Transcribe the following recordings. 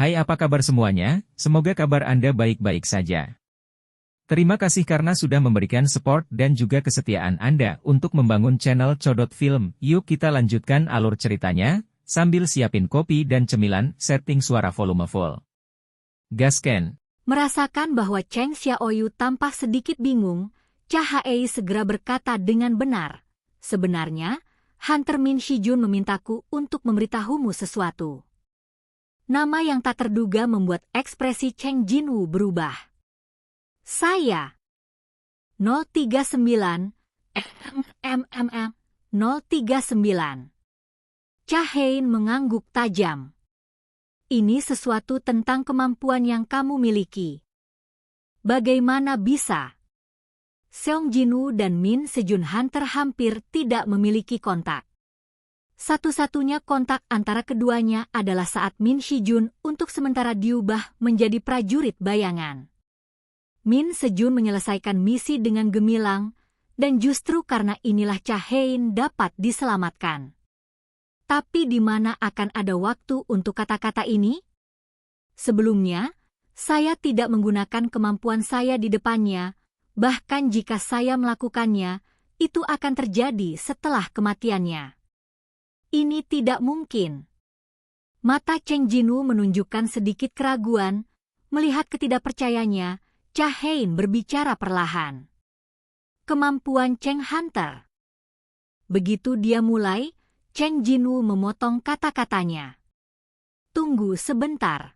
Hai, apa kabar semuanya? Semoga kabar Anda baik-baik saja. Terima kasih karena sudah memberikan support dan juga kesetiaan Anda untuk membangun channel Codot Film. Yuk kita lanjutkan alur ceritanya, sambil siapin kopi dan cemilan, setting suara volume full. Gasken. Merasakan bahwa Cheng Xiaoyu tampak sedikit bingung, Cha Haei segera berkata dengan benar. Sebenarnya, Hunter Min Shijun memintaku untuk memberitahumu sesuatu. Nama yang tak terduga membuat ekspresi Cheng Jinwoo berubah. Saya 039 039. Cha Hein mengangguk tajam. Ini sesuatu tentang kemampuan yang kamu miliki. Bagaimana bisa? Seong Jinwoo dan Min Sejun Hunter hampir tidak memiliki kontak. Satu-satunya kontak antara keduanya adalah saat Min Shijun untuk sementara diubah menjadi prajurit bayangan. Min Sejun menyelesaikan misi dengan gemilang, dan justru karena inilah Cha Hein dapat diselamatkan. Tapi di mana akan ada waktu untuk kata-kata ini? Sebelumnya, saya tidak menggunakan kemampuan saya di depannya, bahkan jika saya melakukannya, itu akan terjadi setelah kematiannya. Ini tidak mungkin. Mata Cheng Jinwoo menunjukkan sedikit keraguan, melihat ketidakpercayanya, Cha Hein berbicara perlahan. Kemampuan Cheng Hunter. Begitu dia mulai, Cheng Jinwoo memotong kata-katanya. Tunggu sebentar.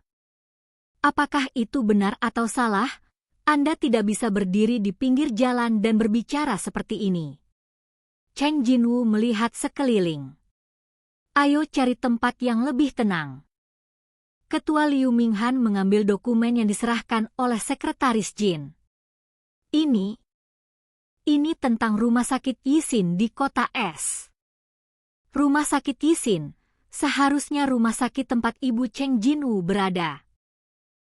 Apakah itu benar atau salah? Anda tidak bisa berdiri di pinggir jalan dan berbicara seperti ini. Cheng Jinwoo melihat sekeliling. Ayo cari tempat yang lebih tenang. Ketua Liu Minghan mengambil dokumen yang diserahkan oleh Sekretaris Jin. Ini tentang rumah sakit Yisin di kota S. Rumah sakit Yisin, seharusnya rumah sakit tempat Ibu Cheng Jinwoo berada.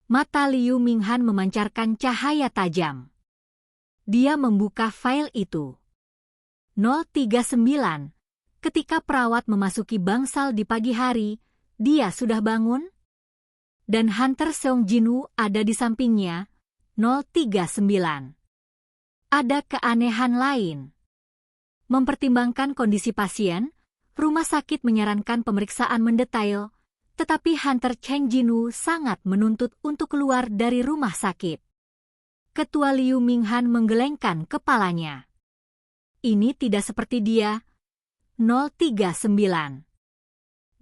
Mata Liu Minghan memancarkan cahaya tajam. Dia membuka file itu. 039. Ketika perawat memasuki bangsal di pagi hari, dia sudah bangun? Dan Hunter Seong Jinwoo ada di sampingnya. 039. Ada keanehan lain. Mempertimbangkan kondisi pasien, rumah sakit menyarankan pemeriksaan mendetail, tetapi Hunter Cheng Jinwoo sangat menuntut untuk keluar dari rumah sakit. Ketua Liu Minghan menggelengkan kepalanya. Ini tidak seperti dia. 039.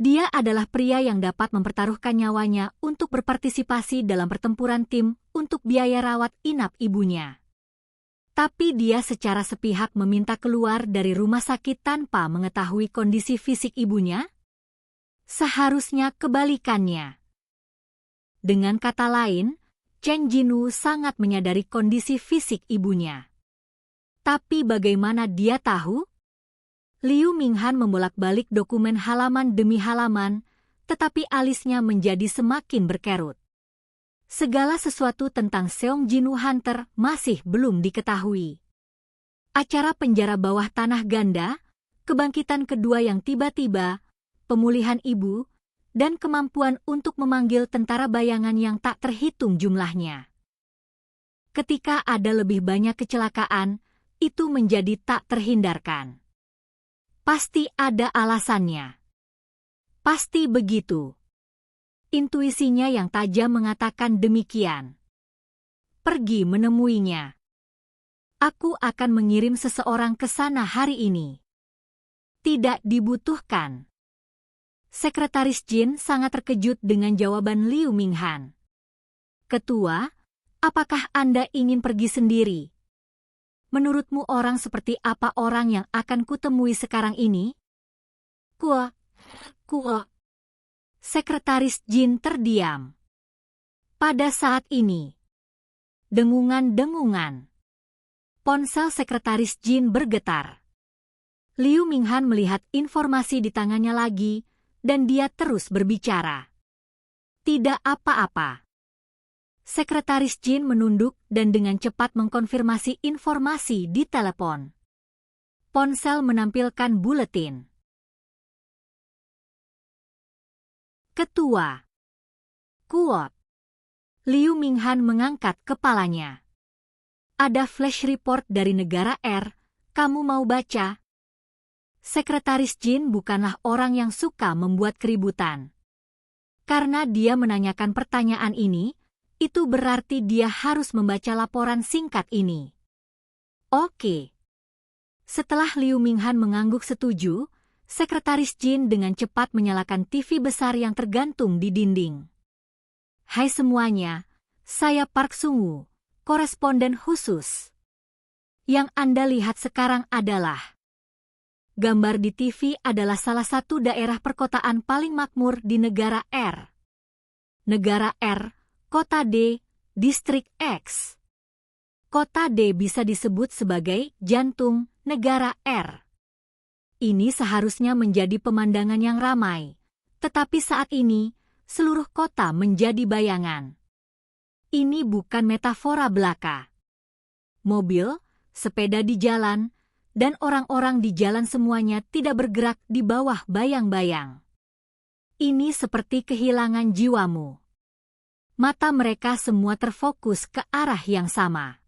Dia adalah pria yang dapat mempertaruhkan nyawanya untuk berpartisipasi dalam pertempuran tim untuk biaya rawat inap ibunya. Tapi dia secara sepihak meminta keluar dari rumah sakit tanpa mengetahui kondisi fisik ibunya? Seharusnya kebalikannya. Dengan kata lain, Cheng Jinwoo sangat menyadari kondisi fisik ibunya. Tapi bagaimana dia tahu? Liu Minghan membolak-balik dokumen halaman demi halaman, tetapi alisnya menjadi semakin berkerut. Segala sesuatu tentang Seong Jinwoo Hunter masih belum diketahui. Acara penjara bawah tanah ganda, kebangkitan kedua yang tiba-tiba, pemulihan ibu, dan kemampuan untuk memanggil tentara bayangan yang tak terhitung jumlahnya. Ketika ada lebih banyak kecelakaan, itu menjadi tak terhindarkan. Pasti ada alasannya. Pasti begitu. Intuisinya yang tajam mengatakan demikian. Pergi menemuinya. Aku akan mengirim seseorang ke sana hari ini. Tidak dibutuhkan. Sekretaris Jin sangat terkejut dengan jawaban Liu Minghan. Ketua, apakah Anda ingin pergi sendiri? Menurutmu orang seperti apa orang yang akan kutemui sekarang ini? Kuo. Sekretaris Jin terdiam. Pada saat ini, dengungan-dengungan. Ponsel Sekretaris Jin bergetar. Liu Minghan melihat informasi di tangannya lagi, dan dia terus berbicara. Tidak apa-apa. Sekretaris Jin menunduk dan dengan cepat mengkonfirmasi informasi di telepon. Ponsel menampilkan buletin. Ketua. Kuot. Liu Minghan mengangkat kepalanya. Ada flash report dari negara R, kamu mau baca? Sekretaris Jin bukanlah orang yang suka membuat keributan. Karena dia menanyakan pertanyaan ini, itu berarti dia harus membaca laporan singkat ini. Oke. Setelah Liu Minghan mengangguk setuju, Sekretaris Jin dengan cepat menyalakan TV besar yang tergantung di dinding. Hai semuanya, saya Park Sung-woo, koresponden khusus. Yang Anda lihat sekarang adalah gambar di TV adalah salah satu daerah perkotaan paling makmur di negara R. Negara R, Kota D, Distrik X. Kota D bisa disebut sebagai jantung negara R. Ini seharusnya menjadi pemandangan yang ramai, tetapi saat ini, seluruh kota menjadi bayangan. Ini bukan metafora belaka. Mobil, sepeda di jalan, dan orang-orang di jalan semuanya tidak bergerak di bawah bayang-bayang. Ini seperti kehilangan jiwamu. Mata mereka semua terfokus ke arah yang sama.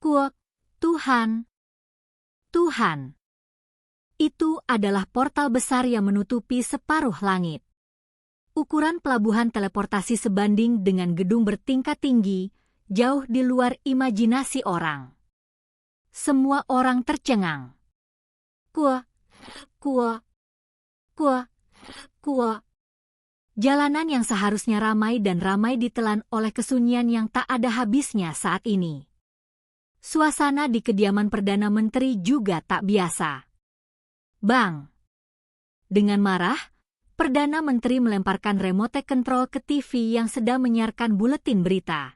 Kuok, Tuhan. Tuhan. Itu adalah portal besar yang menutupi separuh langit. Ukuran pelabuhan teleportasi sebanding dengan gedung bertingkat tinggi, jauh di luar imajinasi orang. Semua orang tercengang. Kuo, kuo, kuo, kuo. Jalanan yang seharusnya ramai dan ramai ditelan oleh kesunyian yang tak ada habisnya saat ini. Suasana di kediaman Perdana Menteri juga tak biasa. Bang! Dengan marah, Perdana Menteri melemparkan remote control ke TV yang sedang menyiarkan buletin berita.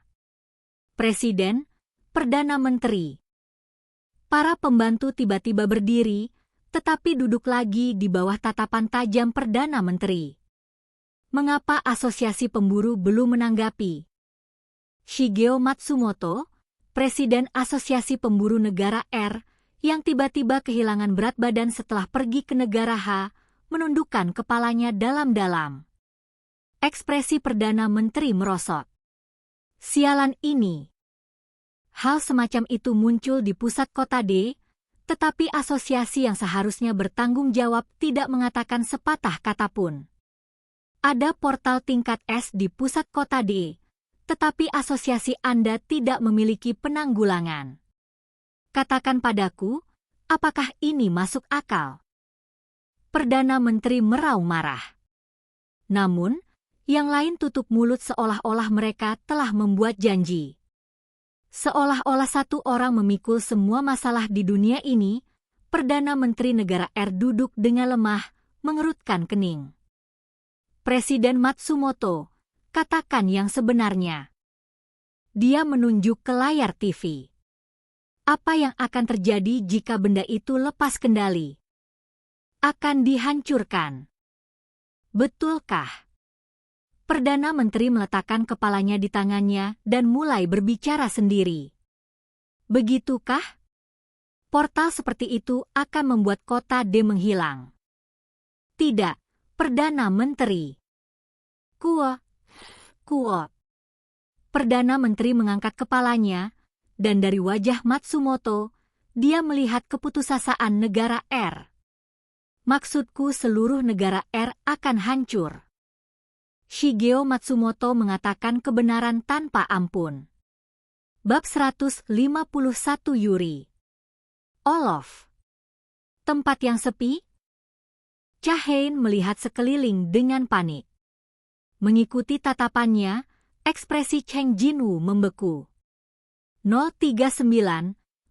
Presiden, Perdana Menteri. Para pembantu tiba-tiba berdiri, tetapi duduk lagi di bawah tatapan tajam Perdana Menteri. Mengapa Asosiasi Pemburu belum menanggapi? Shigeo Matsumoto, Presiden Asosiasi Pemburu Negara R, yang tiba-tiba kehilangan berat badan setelah pergi ke negara H, menundukkan kepalanya dalam-dalam. Ekspresi Perdana Menteri merosot. Sialan ini. Hal semacam itu muncul di pusat kota D, tetapi asosiasi yang seharusnya bertanggung jawab tidak mengatakan sepatah kata pun. Ada portal tingkat S di pusat kota D, tetapi asosiasi Anda tidak memiliki penanggulangan. Katakan padaku, apakah ini masuk akal? Perdana Menteri meraung marah. Namun, yang lain tutup mulut seolah-olah mereka telah membuat janji. Seolah-olah satu orang memikul semua masalah di dunia ini, Perdana Menteri negara R duduk dengan lemah, mengerutkan kening. Presiden Matsumoto, katakan yang sebenarnya. Dia menunjuk ke layar TV. Apa yang akan terjadi jika benda itu lepas kendali? Akan dihancurkan. Betulkah? Perdana Menteri meletakkan kepalanya di tangannya dan mulai berbicara sendiri. Begitukah? Portal seperti itu akan membuat kota D menghilang. Tidak, Perdana Menteri. Kuo, kuo. Perdana Menteri mengangkat kepalanya, dan dari wajah Matsumoto, dia melihat keputusasaan negara R. Maksudku seluruh negara R akan hancur. Shigeo Matsumoto mengatakan kebenaran tanpa ampun. Bab 151 Yuri. Olof. Tempat yang sepi? Cha-Hain melihat sekeliling dengan panik. Mengikuti tatapannya, ekspresi Cheng Jinwoo membeku. 039,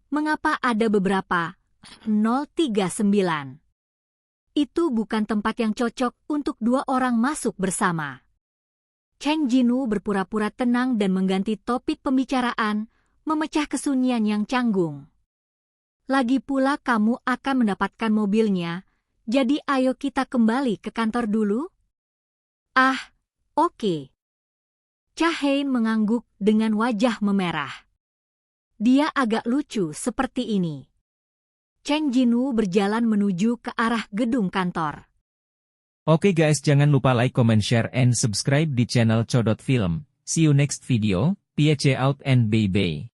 mengapa ada beberapa 039? Itu bukan tempat yang cocok untuk dua orang masuk bersama. Cheng Jinwoo berpura-pura tenang dan mengganti topik pembicaraan, memecah kesunyian yang canggung. Lagi pula kamu akan mendapatkan mobilnya, jadi ayo kita kembali ke kantor dulu. Ah, oke. Cha-Hain mengangguk dengan wajah memerah. Dia agak lucu seperti ini. Cheng Jinwoo berjalan menuju ke arah gedung kantor. Oke guys, jangan lupa like, comment, share, and subscribe di channel Codot Film. See you next video, peace out and bye-bye.